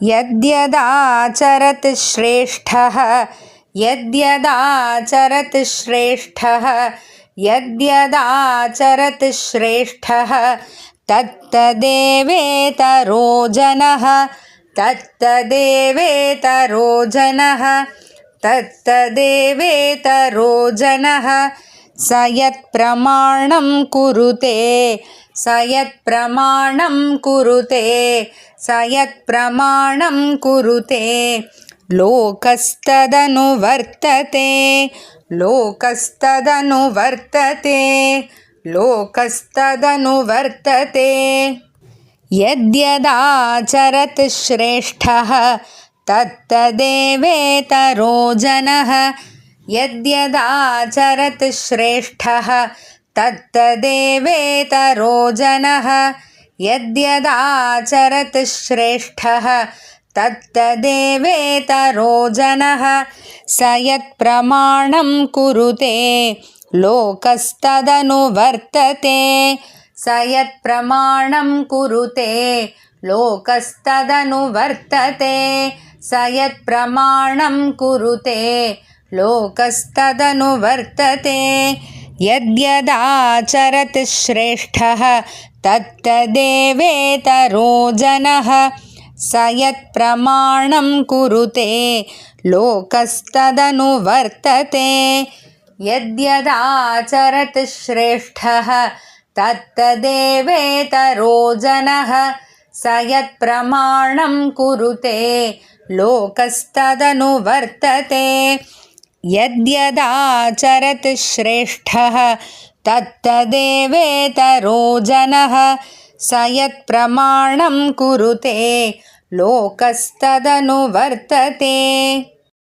यद्यदाचरत् श्रेष्ठः यद्यदाचरत् श्रेष्ठः यद्यदाचरत् श्रेष्ठः तत्तदेवेतरो जनः तत्तदेवेतरो जनः तत्तदेवेतरो जनः स यत्प्रमाणं कुरुते स यत्प्रमाणं कुरुते स यत्प्रमाणं कुरुते लोकस्तदनुवर्तते लोकस्तदनुवर्तते लोकस्तदनुवर्तते यद्यदाचरत् श्रेष्ठः तत्तदेवेतरो जनः यद्यदाचरत् श्रेष्ठः तत्तदेवेतरो जनः यद्यदाचरत् श्रेष्ठः तत्तदेवेतरो जनः स यत्प्रमाणं कुरुते लोकस्तदनुवर्तते स यत्प्रमाणं कुरुते लोकस्तदनुवर्तते स यत्प्रमाणं कुरुते लोकस्तदनुवर्तते यद्यदाचरत् श्रेष्ठः तत्तदेवेतरो जनः स यत्प्रमाणं कुरुते लोकस्तदनुवर्तते यद्यदाचरत् श्रेष्ठः तत्तदेवेतरो जनः स यत्प्रमाणं कुरुते लोकस्तदनुवर्तते यद्यदाचरत् श्रेष्ठः तत्तदेवेतरो जनः स यत्प्रमाणं कुरुते लोकस्तदनुवर्तते।